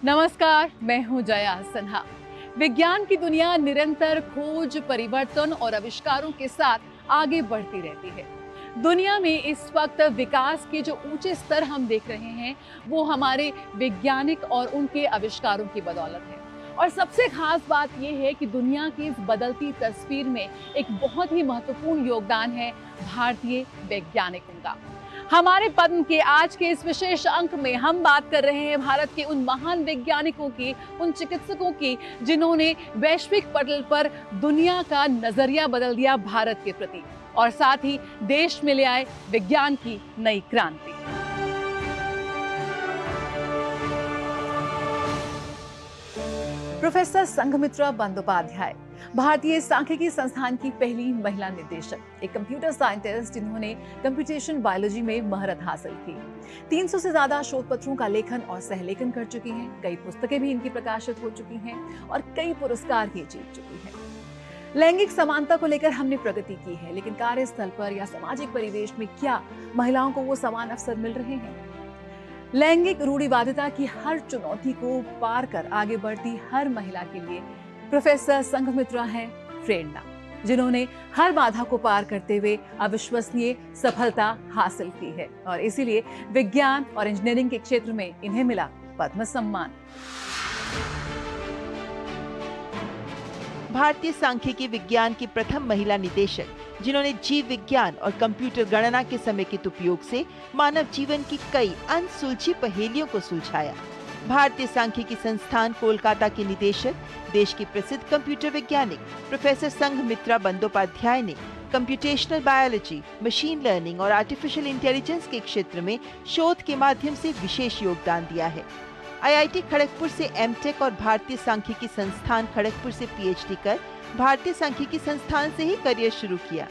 नमस्कार, मैं हूं जया सिन्हा। विज्ञान की दुनिया निरंतर खोज, परिवर्तन और आविष्कारों के साथ आगे बढ़ती रहती है। दुनिया में इस वक्त विकास के जो ऊंचे स्तर हम देख रहे हैं, वो हमारे वैज्ञानिक और उनके आविष्कारों की बदौलत है। और सबसे खास बात यह है कि दुनिया की इस बदलती तस्वीर में एक बहुत ही महत्वपूर्ण योगदान है भारतीय वैज्ञानिकों का। हमारे पद्म के आज के इस विशेष अंक में हम बात कर रहे हैं भारत के उन महान वैज्ञानिकों की, उन चिकित्सकों की, जिन्होंने वैश्विक पटल पर दुनिया का नजरिया बदल दिया भारत के प्रति और साथ ही देश में ले आए विज्ञान की नई क्रांति। प्रोफेसर संघमित्रा बंदोपाध्याय भारतीय सांख्यिकी संस्थान की पहली महिला निदेशक, एक कंप्यूटर साइंटिस्ट जिन्होंने कंप्यूटेशन बायोलॉजी में महारत हासिल की। 300 से ज्यादा शोध पत्रों का लेखन और सहलेखन कर चुकी हैं। कई पुस्तकें भी इनकी प्रकाशित हो चुकी हैं और कई पुरस्कार भी जीत चुकी हैं। लैंगिक समानता को लेकर हमने प्रगति की है, लेकिन कार्यस्थल पर या सामाजिक परिवेश में क्या महिलाओं को वो समान अवसर मिल रहे हैं? लैंगिक रूढ़िवादिता की हर चुनौती को पार कर आगे बढ़ती हर महिला के लिए प्रोफेसर संघमित्रा हैं प्रेरणा, जिन्होंने हर बाधा को पार करते हुए अविश्वसनीय सफलता हासिल की है और इसीलिए विज्ञान और इंजीनियरिंग के क्षेत्र में इन्हें मिला पद्म सम्मान। भारतीय सांख्यिकी विज्ञान की प्रथम महिला निदेशक, जिन्होंने जीव विज्ञान और कंप्यूटर गणना के समेकित उपयोग से मानव जीवन की कई अनसुलझी पहेलियों को सुलझाया। भारतीय सांख्यिकी संस्थान कोलकाता के निदेशक, देश की प्रसिद्ध कंप्यूटर वैज्ञानिक प्रोफेसर संघमित्रा बंदोपाध्याय ने कंप्यूटेशनल बायोलॉजी, मशीन लर्निंग और आर्टिफिशियल इंटेलिजेंस के क्षेत्र में शोध के माध्यम से विशेष योगदान दिया है। आईआईटी खड़गपुर से एमटेक और भारतीय सांख्यिकी संस्थान खड़गपुर से पीएचडी कर भारतीय सांख्यिकी संस्थान से ही करियर शुरू किया।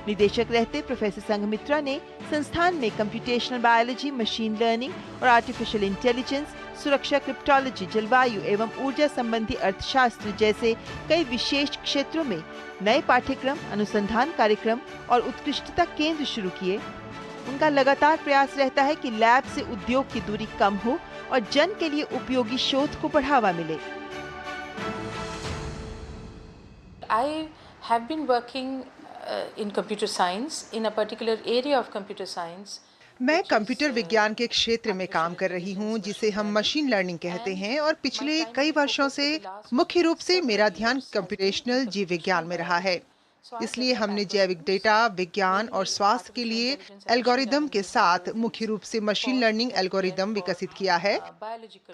निदेशक रहते प्रोफेसर संघमित्रा ने संस्थान में कंप्यूटेशनल बायोलॉजी, मशीन लर्निंग और आर्टिफिशियल इंटेलिजेंस, सुरक्षा, क्रिप्टोलॉजी, जलवायु एवं ऊर्जा संबंधी अर्थशास्त्र जैसे कई विशेष क्षेत्रों में नए पाठ्यक्रम, अनुसंधान कार्यक्रम और उत्कृष्टता केंद्र शुरू किए। उनका लगातार प्रयास रहता है कि लैब से उद्योग की दूरी कम हो और जन के लिए उपयोगी शोध को बढ़ावा मिले। I have been working in computer science, in a particular area of computer science. मैं कंप्यूटर विज्ञान के क्षेत्र में काम कर रही हूँ, जिसे हम मशीन लर्निंग कहते हैं, और पिछले कई वर्षों से मुख्य रूप से मेरा ध्यान कंप्यूटेशनल जीव विज्ञान में रहा है। इसलिए हमने जैविक डेटा विज्ञान और स्वास्थ्य के लिए एल्गोरिदम के साथ मुख्य रूप से मशीन लर्निंग एल्गोरिदम विकसित किया है।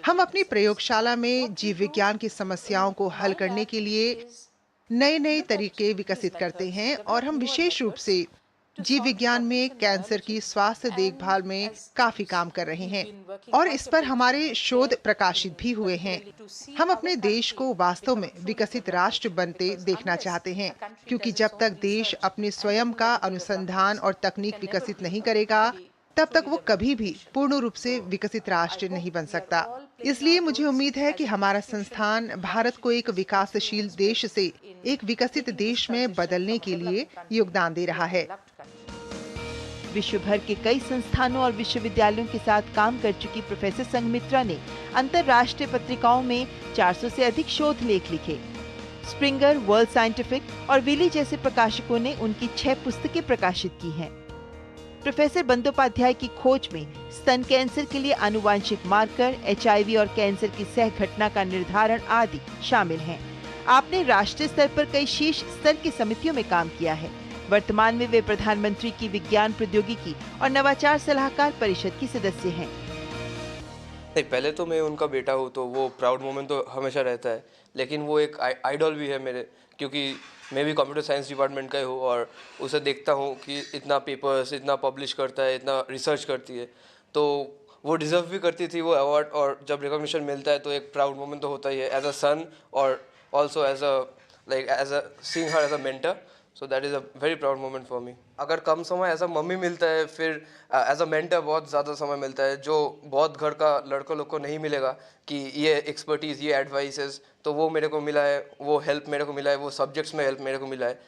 हम अपनी प्रयोगशाला में जीव विज्ञान की समस्याओं को हल करने के लिए नए नए तरीके विकसित करते हैं और हम विशेष रूप से जीव विज्ञान में कैंसर की स्वास्थ्य देखभाल में काफी काम कर रहे हैं और इस पर हमारे शोध प्रकाशित भी हुए हैं। हम अपने देश को वास्तव में विकसित राष्ट्र बनते देखना चाहते हैं, क्योंकि जब तक देश अपने स्वयं का अनुसंधान और तकनीक विकसित नहीं करेगा, तब तक वो कभी भी पूर्ण रूप से विकसित राष्ट्र नहीं बन सकता। इसलिए मुझे उम्मीद है कि हमारा संस्थान भारत को एक विकासशील देश से एक विकसित देश में बदलने के लिए योगदान दे रहा है। विश्व भर के कई संस्थानों और विश्वविद्यालयों के साथ काम कर चुकी प्रोफेसर संघमित्रा ने अंतर्राष्ट्रीय पत्रिकाओं में 400 से अधिक शोध लेख लिखे। स्प्रिंगर, वर्ल्ड साइंटिफिक और विली जैसे प्रकाशकों ने उनकी 6 पुस्तकें प्रकाशित की हैं। प्रोफेसर बंदोपाध्याय की खोज में स्तन कैंसर के लिए आनुवांशिक मार्कर, एचआईवी और कैंसर की सह घटना का निर्धारण आदि शामिल हैं। आपने राष्ट्रीय स्तर पर कई शीर्ष स्तर की समितियों में काम किया है। वर्तमान में वे प्रधानमंत्री की विज्ञान प्रौद्योगिकी और नवाचार सलाहकार परिषद की सदस्य हैं। पहले तो मैं उनका बेटा हूँ, तो वो प्राउड मोमेंट तो हमेशा रहता है, लेकिन वो एक आइडल भी है मेरे, क्योंकि मैं भी कंप्यूटर साइंस डिपार्टमेंट का ही हूँ और उसे देखता हूँ कि इतना पेपर्स, इतना पब्लिश करता है, इतना रिसर्च करती है, तो वो डिज़र्व भी करती थी वो अवार्ड। और जब रिकॉग्निशन मिलता है तो एक प्राउड मोमेंट तो होता ही है, एज अ सन और also as a seeing her as a mentor. So that is a very proud moment for me. अगर कम समय एज अ मम्मी मिलता है, फिर एज अ मेंटर बहुत ज़्यादा समय मिलता है, जो बहुत घर का लड़कों लोग को नहीं मिलेगा कि ये एक्सपर्टीज़, ये एडवाइसेस, तो वो मेरे को मिला है, वो हेल्प मेरे को मिला है, वो सब्जेक्ट्स में हेल्प मेरे को मिला है।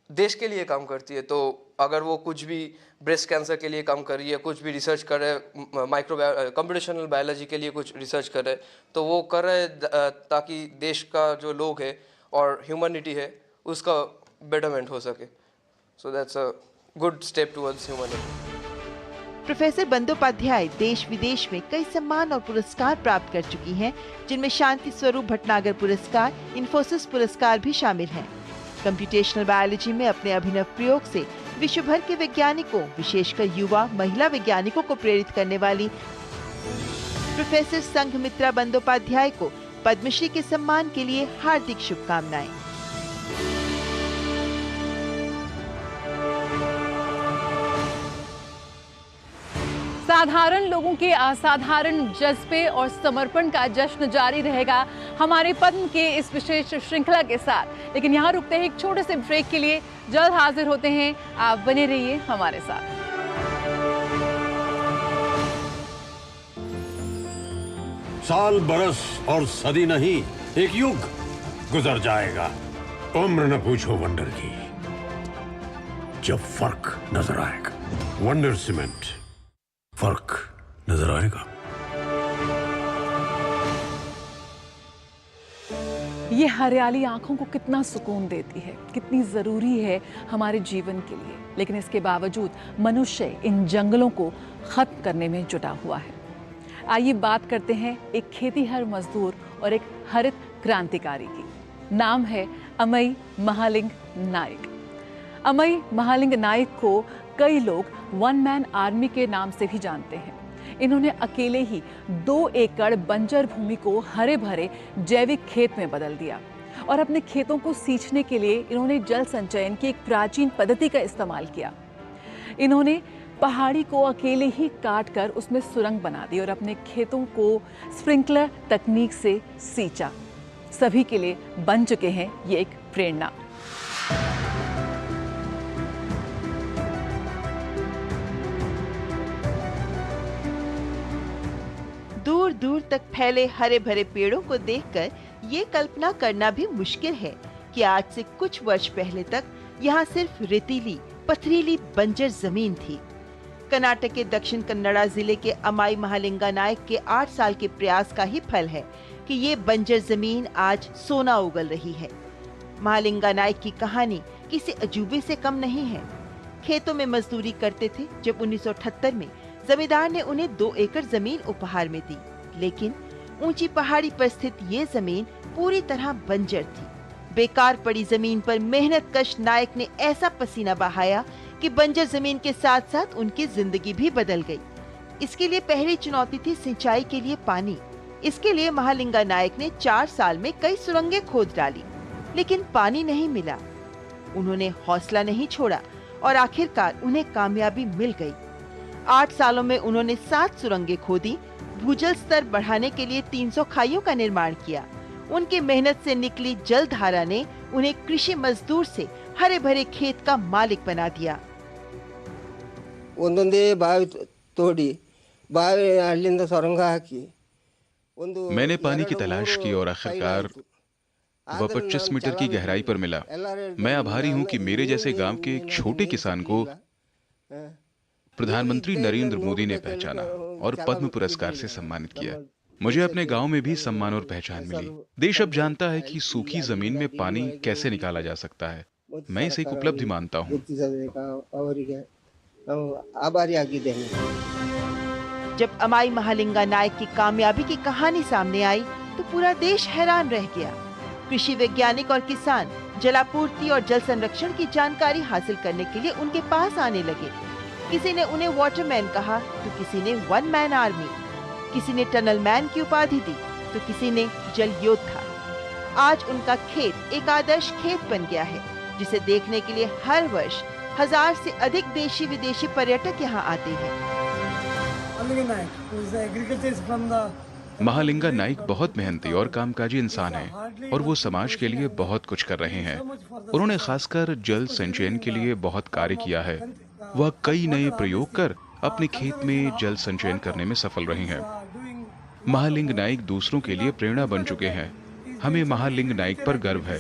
देश के लिए काम करती है। तो अगर वो कुछ भी ब्रेस्ट कैंसर के लिए काम कर रही है, कुछ भी रिसर्च कर रहे हैं, कंप्यूटेशनल बायोलॉजी के लिए कुछ रिसर्च कर रहे हैं, तो वो कर रहे हैं ताकि देश का जो लोग है और ह्यूमैनिटी है उसका बेटरमेंट हो सके। So that's a good step towards humanity. Professor Bandopadhyay देश विदेश में कई सम्मान और पुरस्कार प्राप्त कर चुकी हैं, जिनमें शांति स्वरूप भटनागर पुरस्कार, इन्फोसिस पुरस्कार भी शामिल हैं। कंप्यूटेशनल बायोलॉजी में अपने अभिनव प्रयोग से विश्व भर के वैज्ञानिकों, विशेषकर युवा महिला वैज्ञानिकों को प्रेरित करने वाली प्रोफेसर संघमित्रा बंदोपाध्याय को पद्मश्री के सम्मान के लिए हार्दिक शुभकामनाएं। साधारण लोगों के असाधारण जज्बे और समर्पण का जश्न जारी रहेगा हमारे पद्म के इस विशेष श्रृंखला के साथ। लेकिन यहाँ रुकते हैं एक छोटे से ब्रेक के लिए, जल्द हाजिर होते हैं। आप बने रहिए हमारे साथ। साल, बरस और सदी नहीं, एक युग गुजर जाएगा। उम्र न पूछो वंडर की, जब फर्क नजर आएगा। वंडर सीमेंट, फर्क नजर आएगा। ये हरियाली आंखों को कितना सुकून देती है, कितनी जरूरी है हमारे जीवन के लिए। लेकिन इसके बावजूद मनुष्य इन जंगलों को खत्म करने में जुटा हुआ है। आइए बात करते हैं एक खेतीहर मजदूर और एक हरित क्रांतिकारी की। नाम है अमई महालिंग नाइक। अमई महालिंग नाइक को कई लोग वन मैन आर्मी के नाम से भी जानते हैं। इन्होंने अकेले ही 2 एकड़ बंजर भूमि को हरे भरे जैविक खेत में बदल दिया और अपने खेतों को सींचने के लिए इन्होंने जल संचयन की एक प्राचीन पद्धति का इस्तेमाल किया। इन्होंने पहाड़ी को अकेले ही काट कर उसमें सुरंग बना दी और अपने खेतों को स्प्रिंकलर तकनीक से सींचा। सभी के लिए बन चुके हैं ये एक प्रेरणा। दूर दूर तक फैले हरे भरे पेड़ों को देखकर ये कल्पना करना भी मुश्किल है कि आज से कुछ वर्ष पहले तक यहाँ सिर्फ रेतीली पथरीली बंजर जमीन थी। कर्नाटक के दक्षिण कन्नड़ा जिले के अमाई महालिंगा नायक के 8 साल के प्रयास का ही फल है कि ये बंजर जमीन आज सोना उगल रही है। महालिंगा नायक की कहानी किसी अजूबे से कम नहीं है। खेतों में मजदूरी करते थे जब 1978 में जमींदार ने उन्हें 2 एकड़ जमीन उपहार में दी, लेकिन ऊंची पहाड़ी पर स्थित ये जमीन पूरी तरह बंजर थी। बेकार पड़ी जमीन पर मेहनत कश नायक ने ऐसा पसीना बहाया कि बंजर जमीन के साथ साथ उनकी जिंदगी भी बदल गई। इसके लिए पहली चुनौती थी सिंचाई के लिए पानी। इसके लिए महालिंगा नायक ने 4 साल में कई सुरंगें खोद डाली, लेकिन पानी नहीं मिला। उन्होंने हौसला नहीं छोड़ा और आखिरकार उन्हें कामयाबी मिल गई। 8 सालों में उन्होंने 7 सुरंगें खोदी, भूजल स्तर बढ़ाने के लिए 300 खाइयों का निर्माण किया। उनकी मेहनत से निकली जल धारा ने उन्हें कृषि मजदूर से हरे भरे खेत का मालिक बना दिया। मैंने पानी की तलाश की और आखिरकार वह 25 मीटर की गहराई पर मिला। मैं आभारी हूं कि मेरे जैसे गांव के एक छोटे किसान को प्रधानमंत्री नरेंद्र मोदी ने पहचाना और पद्म पुरस्कार से सम्मानित किया। मुझे अपने गांव में भी सम्मान और पहचान मिली। देश अब जानता है कि सूखी जमीन में पानी कैसे निकाला जा सकता है। मैं इसे एक उपलब्धि मानता हूं। जब अमाई महालिंगा नायक की कामयाबी की कहानी सामने आई तो पूरा देश हैरान रह गया। कृषि वैज्ञानिक और किसान जलापूर्ति और जल संरक्षण की जानकारी हासिल करने के लिए उनके पास आने लगे। किसी ने उन्हें वाटरमैन कहा तो किसी ने वन मैन आर्मी, किसी ने टनल मैन की उपाधि दी तो किसी ने जल योद्धा। आज उनका खेत एक आदर्श खेत बन गया है, जिसे देखने के लिए हर वर्ष 1000 से अधिक देशी विदेशी पर्यटक यहाँ आते हैं। महालिंगा नाइक बहुत मेहनती और कामकाजी इंसान हैं और वो समाज के लिए बहुत कुछ कर रहे हैं। उन्होंने खासकर जल संचयन के लिए बहुत कार्य किया है। वह कई नए प्रयोग कर अपने खेत में जल संचयन करने में सफल रहे हैं। महालिंग नाइक दूसरों के लिए प्रेरणा बन चुके हैं। हमें महालिंग नाइक पर गर्व है।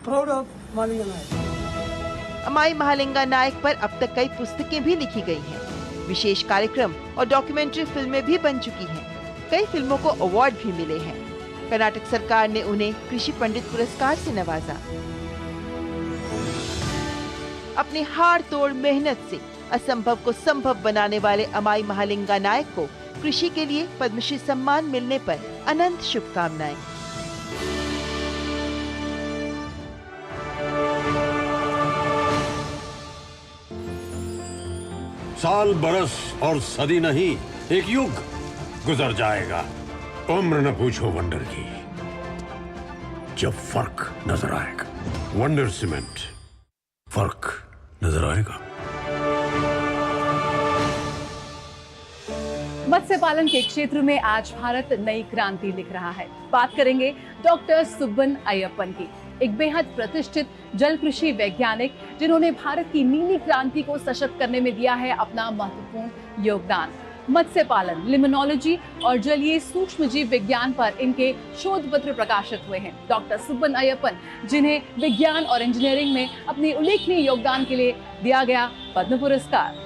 proud of Malinga Nayak. अमाई महालिंगा नायक पर अब तक कई पुस्तकें भी लिखी गई हैं, विशेष कार्यक्रम और डॉक्यूमेंट्री फिल्में भी बन चुकी हैं। कई फिल्मों को अवार्ड भी मिले हैं। कर्नाटक सरकार ने उन्हें कृषि पंडित पुरस्कार से नवाजा। अपनी हाड़ तोड़ मेहनत से असंभव को संभव बनाने वाले अमाई महालिंगा नायक को कृषि के लिए पद्मश्री सम्मान मिलने पर अनंत शुभकामनाएं। साल बरस और सदी नहीं, एक युग गुजर जाएगा। उम्र न पूछो वंडर की, जब फर्क नजर आएगा। वंडर सीमेंट, फर्क नजर आएगा। मत्स्य पालन के क्षेत्र में आज भारत नई क्रांति लिख रहा है। बात करेंगे डॉक्टर सुब्बन अय्यप्पन की, एक बेहद प्रतिष्ठित जल कृषि वैज्ञानिक जिन्होंने भारत की नीली क्रांति को सशक्त करने में दिया है अपना महत्वपूर्ण योगदान। मत्स्य पालन, लिमनोलॉजी और जलीय सूक्ष्म जीव विज्ञान पर इनके शोध पत्र प्रकाशित हुए हैं। डॉक्टर सुब्बन अय्यप्पन, जिन्हें विज्ञान और इंजीनियरिंग में अपने उल्लेखनीय योगदान के लिए दिया गया पद्म पुरस्कार।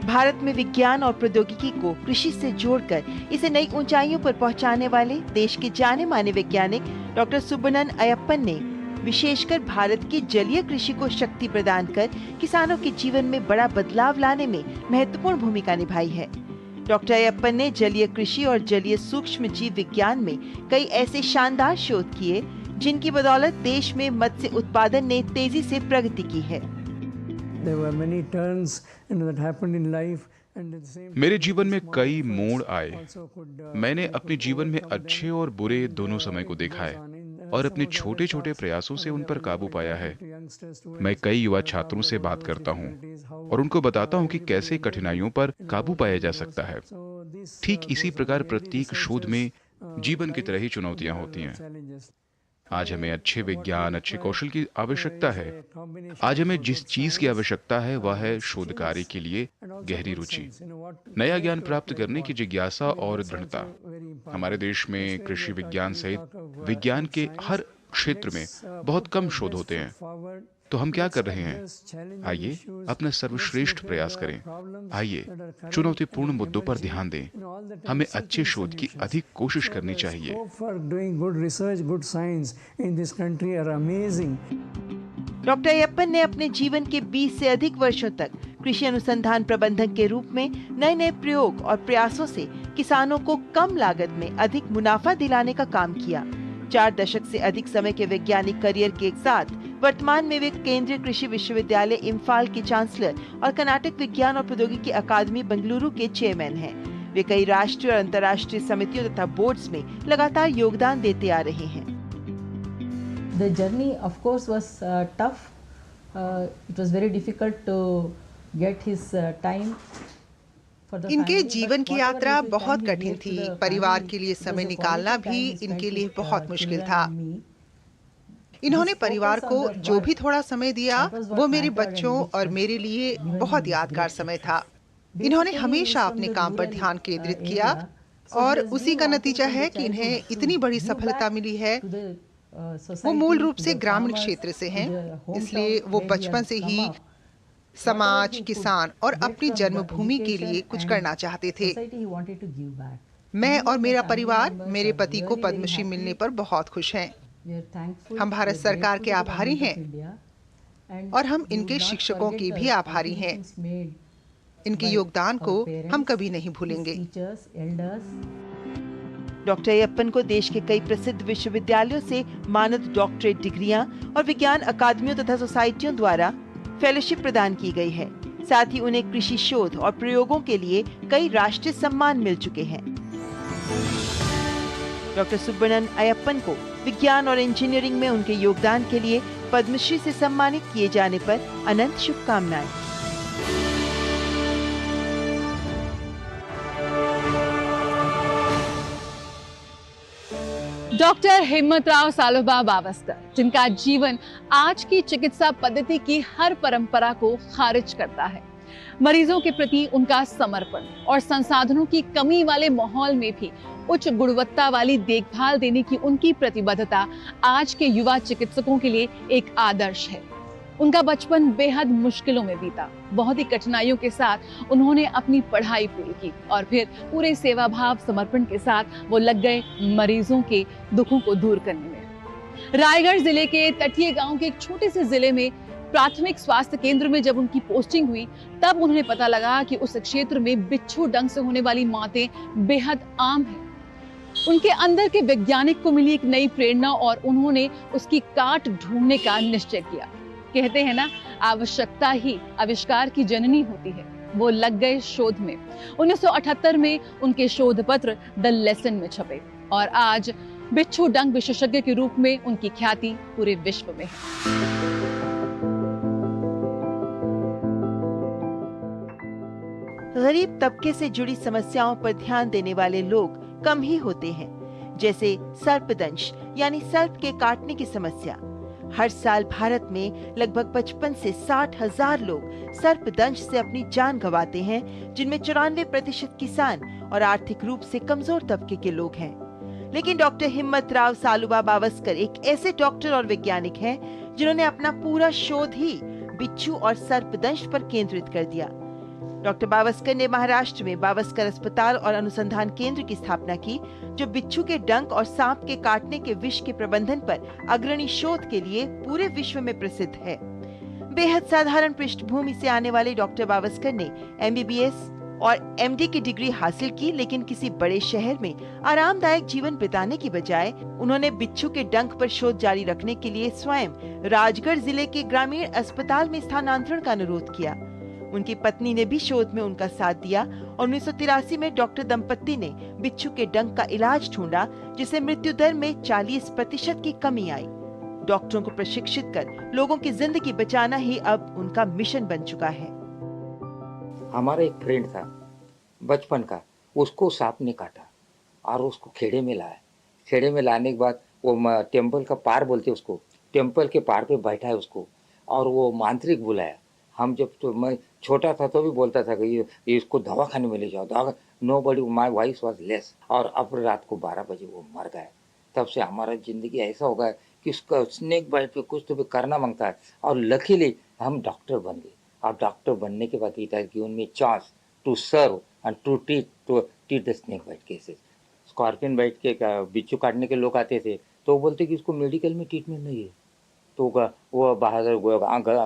भारत में विज्ञान और प्रौद्योगिकी को कृषि से जोड़कर इसे नई ऊंचाइयों पर पहुंचाने वाले देश के जाने माने वैज्ञानिक डॉक्टर सुब्बन अय्यप्पन ने विशेषकर भारत की जलीय कृषि को शक्ति प्रदान कर किसानों के जीवन में बड़ा बदलाव लाने में महत्वपूर्ण भूमिका निभाई है। डॉक्टर अय्यप्पन ने जलीय कृषि और जलीय सूक्ष्म जीव विज्ञान में कई ऐसे शानदार शोध किए जिनकी बदौलत देश में मत्स्य उत्पादन ने तेजी से प्रगति की है। There were many turns that happened in life, and at the same मेरे जीवन में कई मोड़ आए। also could, मैंने अपने जीवन में अच्छे और बुरे दोनों समय को देखा है और अपने छोटे छोटे प्रयासों से उन पर काबू पाया है। मैं कई युवा छात्रों से बात करता हूँ और उनको बताता हूँ कि कैसे कठिनाइयों पर काबू पाया जा सकता है। ठीक इसी प्रकार प्रत्येक शोध में जीवन की तरह ही चुनौतियाँ होती हैं। आज हमें अच्छे विज्ञान, अच्छे कौशल की आवश्यकता है। आज हमें जिस चीज की आवश्यकता है वह है शोध कार्य के लिए गहरी रुचि, नया ज्ञान प्राप्त करने की जिज्ञासा और दृढ़ता। हमारे देश में कृषि विज्ञान सहित विज्ञान के हर क्षेत्र में बहुत कम शोध होते हैं। तो हम क्या कर रहे हैं? आइए अपना सर्वश्रेष्ठ प्रयास करें। आइए चुनौतीपूर्ण मुद्दों पर ध्यान दें। हमें अच्छे शोध की अधिक कोशिश करनी चाहिए। डॉक्टर अय्यप्पन ने अपने जीवन के 20 से अधिक वर्षों तक कृषि अनुसंधान प्रबंधक के रूप में नए नए प्रयोग और प्रयासों से किसानों को कम लागत में अधिक मुनाफा दिलाने का काम किया। 4 दशक से अधिक समय के वैज्ञानिक करियर के साथ वर्तमान में वे केंद्रीय कृषि विश्वविद्यालय इम्फाल के चांसलर और कर्नाटक विज्ञान और प्रौद्योगिकी अकादमी बेंगलुरु के चेयरमैन हैं। वे कई राष्ट्रीय और अंतर्राष्ट्रीय समितियों तथा बोर्ड्स में लगातार योगदान देते आ रहे हैं। The journey, of course, was tough. It was very difficult to get his time. इनके जीवन की यात्रा बहुत कठिन थी। परिवार के लिए समय निकालना भी इनके लिए बहुत मुश्किल था। इन्होंने परिवार को जो भी थोड़ा समय दिया वो मेरे बच्चों और मेरे लिए बहुत यादगार समय था। इन्होंने हमेशा अपने काम पर ध्यान केंद्रित किया और उसी का नतीजा है कि इन्हें इतनी बड़ी सफलता मिली है। वो मूल रूप से ग्रामीण क्षेत्र से हैं, इसलिए वो बचपन से ही समाज, किसान और अपनी जन्मभूमि के लिए कुछ करना चाहते थे। मैं और मेरा परिवार मेरे पति को पद्मश्री मिलने पर बहुत खुश हैं। हम भारत सरकार के आभारी हैं और हम इनके शिक्षकों के भी आभारी हैं। इनके योगदान को हम कभी नहीं भूलेंगे। डॉक्टर अय्यप्पन को देश के कई प्रसिद्ध विश्वविद्यालयों से मानद डॉक्टरेट डिग्रियां और विज्ञान अकादमियों तथा सोसाइटियों द्वारा फेलोशिप प्रदान की गई है। साथ ही उन्हें कृषि शोध और प्रयोगों के लिए कई राष्ट्रीय सम्मान मिल चुके हैं। डॉक्टर सुब्बन अय्यप्पन को विज्ञान और इंजीनियरिंग में उनके योगदान के लिए पद्मश्री से सम्मानित किए जाने पर अनंत शुभकामनाएं। डॉक्टर हिम्मतराव सालोबा बावस्कर, जिनका जीवन आज की चिकित्सा पद्धति की हर परंपरा को खारिज करता है। मरीजों के प्रति उनका समर्पण और संसाधनों की कमी वाले माहौल में भी उच्च गुणवत्ता वाली देखभाल देने की उनकी प्रतिबद्धता आज के युवा चिकित्सकों के लिए एक आदर्श है। उनका बचपन बेहद मुश्किलों में बीता। बहुत ही कठिनाइयों के साथ उन्होंने अपनी पढ़ाई पूरी की और फिर पूरे सेवा भाव समर्पण के साथ वो लग गए मरीजों के दुखों को दूर करने में। रायगढ़ जिले के तटीय गांव के एक छोटे से जिले में प्राथमिक स्वास्थ्य केंद्र में जब उनकी पोस्टिंग हुई तब उन्हें पता लगा कि उस क्षेत्र में बिच्छू डंक से होने वाली मौतें बेहद आम है। उनके अंदर के वैज्ञानिक को मिली एक नई प्रेरणा और उन्होंने उसकी काट ढूंढने का निश्चय किया। कहते हैं ना, आवश्यकता ही आविष्कार की जननी होती है। वो लग गए शोध में। 1978 में उनके शोध पत्र द लेसन में छपे और आज बिच्छू डंक विशेषज्ञ के रूप में उनकी ख्याति पूरे विश्व में है। गरीब तबके से जुड़ी समस्याओं पर ध्यान देने वाले लोग कम ही होते हैं, जैसे सर्पदंश यानी सर्प के काटने की समस्या। हर साल भारत में लगभग 55 से 60 हजार लोग सर्पदंश से अपनी जान गंवाते हैं, जिनमें 94% किसान और आर्थिक रूप से कमजोर तबके के लोग हैं। लेकिन डॉक्टर हिम्मत राव सालुबा बावस्कर एक ऐसे डॉक्टर और वैज्ञानिक हैं जिन्होंने अपना पूरा शोध ही बिच्छू और सर्पदंश पर केंद्रित कर दिया। डॉक्टर बावस्कर ने महाराष्ट्र में बावस्कर अस्पताल और अनुसंधान केंद्र की स्थापना की, जो बिच्छू के डंक और सांप के काटने के विष के प्रबंधन पर अग्रणी शोध के लिए पूरे विश्व में प्रसिद्ध है। बेहद साधारण पृष्ठभूमि से आने वाले डॉक्टर बावस्कर ने MBBS और MD की डिग्री हासिल की, लेकिन किसी बड़े शहर में आरामदायक जीवन बिताने की बजाय उन्होंने बिच्छू के डंक पर शोध जारी रखने के लिए स्वयं राजगढ़ जिले के ग्रामीण अस्पताल में स्थानांतरण का अनुरोध किया। उनकी पत्नी ने भी शोध में उनका साथ दिया और 1983 में डॉक्टर दंपत्ति ने बिच्छू के डंक का इलाज ढूंढा, जिससे मृत्यु दर में 40% की कमी आई। डॉक्टरों को प्रशिक्षित कर लोगों की जिंदगी बचाना ही अब उनका मिशन बन चुका है। हमारा एक फ्रेंड था बचपन का, उसको सांप ने काटा और उसको खेड़े में लाया। खेड़े में लाने के बाद वो टेम्पल का पार बोलते उसको, टेम्पल के पार पे बैठा है उसको और वो मांत्रिक बुलाया। हम जब तो मैं छोटा था तो भी बोलता था कि ये इसको दवाखाने में ले जाओ, दवा। Nobody my voice was less. और अब रात को 12 बजे वो मर गया। तब से हमारा ज़िंदगी ऐसा हो गया कि उसका स्नेक बाइट पे कुछ तो भी करना मांगता है। और लकीली हम डॉक्टर बन गए। और डॉक्टर बनने के बाद it has given me chance to serve and to treat the snake bite cases. Scorpion bite के बिच्छू काटने के लोग आते थे तो वो बोलते कि इसको मेडिकल में ट्रीटमेंट नहीं है, तो वो बाहर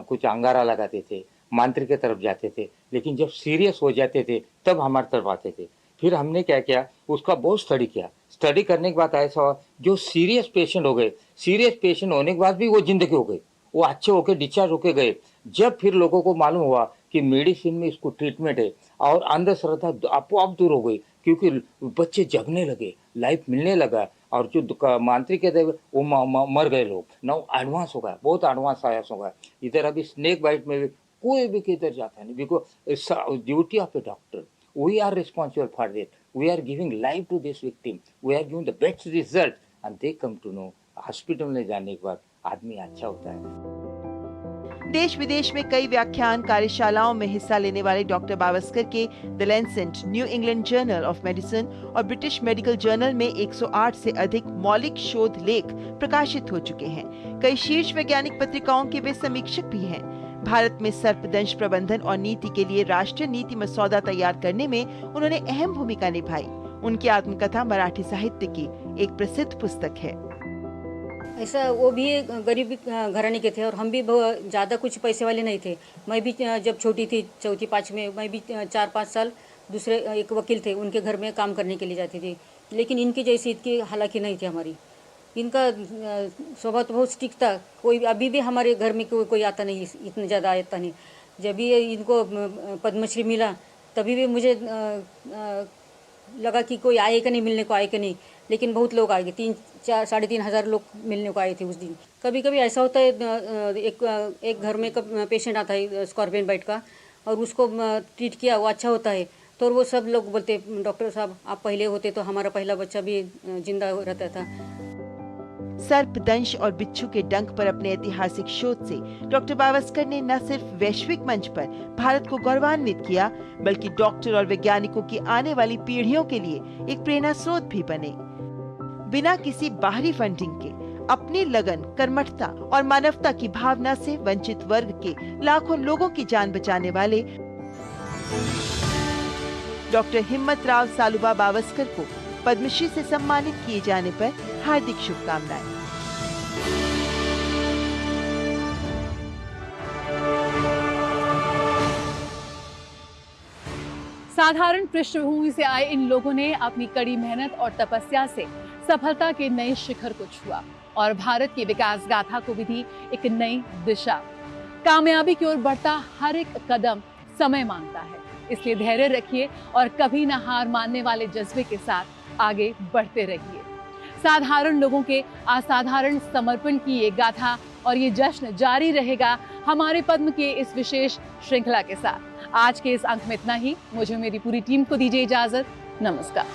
कुछ अंगारा लगाते थे, मांत्रिक की तरफ जाते थे। लेकिन जब सीरियस हो जाते थे तब हमारे तरफ आते थे। फिर हमने क्या किया, उसका बहुत स्टडी किया। स्टडी करने के बाद ऐसा हुआ, जो सीरियस पेशेंट हो गए, सीरियस पेशेंट होने के बाद भी वो जिंदगी हो गई, वो अच्छे होके डिस्चार्ज होके गए। जब फिर लोगों को मालूम हुआ कि मेडिसिन में इसको ट्रीटमेंट है और अंधश्रद्धा आपो दूर हो गई, क्योंकि बच्चे जगने लगे, लाइफ मिलने लगा और जो मांत्रिक थे वो मर गए लोग। नाउ एडवांस हो गया, बहुत एडवांस साइंस हो गया। इधर अभी स्नेक बाइट में भी कोई भी किधर जाता नहीं, because duty of a doctor, we are responsible for this, we are giving life to this victim, we are giving the best result and they come to know. Hospital में जाने के बाद आदमी अच्छा होता है। देश विदेश में कई व्याख्यान कार्यशालाओं में हिस्सा लेने वाले डॉक्टर बावस्कर के the Lancet, new England journal of medicine और ब्रिटिश मेडिकल जर्नल में 108 से अधिक मौलिक शोध लेख प्रकाशित हो चुके हैं। कई शीर्ष वैज्ञानिक पत्रिकाओं के वे समीक्षक भी हैं। भारत में सर्पदंश प्रबंधन और नीति के लिए राष्ट्रीय नीति मसौदा तैयार करने में उन्होंने अहम भूमिका निभाई। उनकी आत्मकथा मराठी साहित्य की एक प्रसिद्ध पुस्तक है। ऐसा वो भी गरीब घराने के थे और हम भी ज़्यादा कुछ पैसे वाले नहीं थे। मैं भी जब छोटी थी, चौथी पाँचवीं में, मैं भी 4-5 साल दूसरे एक वकील थे उनके घर में काम करने के लिए जाती थी। लेकिन इनकी जैसी इतनी हालांकि नहीं थी हमारी। इनका स्वभाव तो बहुत स्ट्रिक्ट था। कोई अभी भी हमारे घर में कोई आता नहीं, इतना ज़्यादा आता नहीं। जब भी इनको पद्मश्री मिला तभी भी मुझे लगा कि कोई आए कि नहीं, मिलने को आए कि नहीं। लेकिन बहुत लोग आए, 3-4-3.5 हज़ार लोग मिलने को आए थे उस दिन। कभी कभी ऐसा होता है, एक घर में पेशेंट आता है स्कॉर्पियन बाइट का और उसको ट्रीट किया, वो अच्छा होता है तो वो सब लोग बोलते, डॉक्टर साहब आप पहले होते तो हमारा पहला बच्चा भी जिंदा रहता था। सर्प दंश और बिच्छू के डंक पर अपने ऐतिहासिक शोध से डॉक्टर बावस्कर ने न सिर्फ वैश्विक मंच पर भारत को गौरवान्वित किया, बल्कि डॉक्टर और वैज्ञानिकों की आने वाली पीढ़ियों के लिए एक प्रेरणा स्रोत भी बने। बिना किसी बाहरी फंडिंग के अपनी लगन, कर्मठता और मानवता की भावना से वंचित वर्ग के लाखों लोगों की जान बचाने वाले डॉक्टर हिम्मतराव सालुबा बावस्कर को पद्मश्री से सम्मानित किए जाने पर हार्दिक शुभकामनाएं। साधारण पृष्ठभूमि से आए इन लोगों ने अपनी कड़ी मेहनत और तपस्या से सफलता के नए शिखर को छुआ और भारत की विकास गाथा को भी दी एक नई दिशा। कामयाबी की ओर बढ़ता हर एक कदम समय मांगता है, इसलिए धैर्य रखिए और कभी न हार मानने वाले जज्बे के साथ आगे बढ़ते रहिए। साधारण लोगों के असाधारण समर्पण की ये गाथा और ये जश्न जारी रहेगा हमारे पद्म के इस विशेष श्रृंखला के साथ। आज के इस अंक में इतना ही। मुझे मेरी पूरी टीम को दीजिए इजाजत। नमस्कार।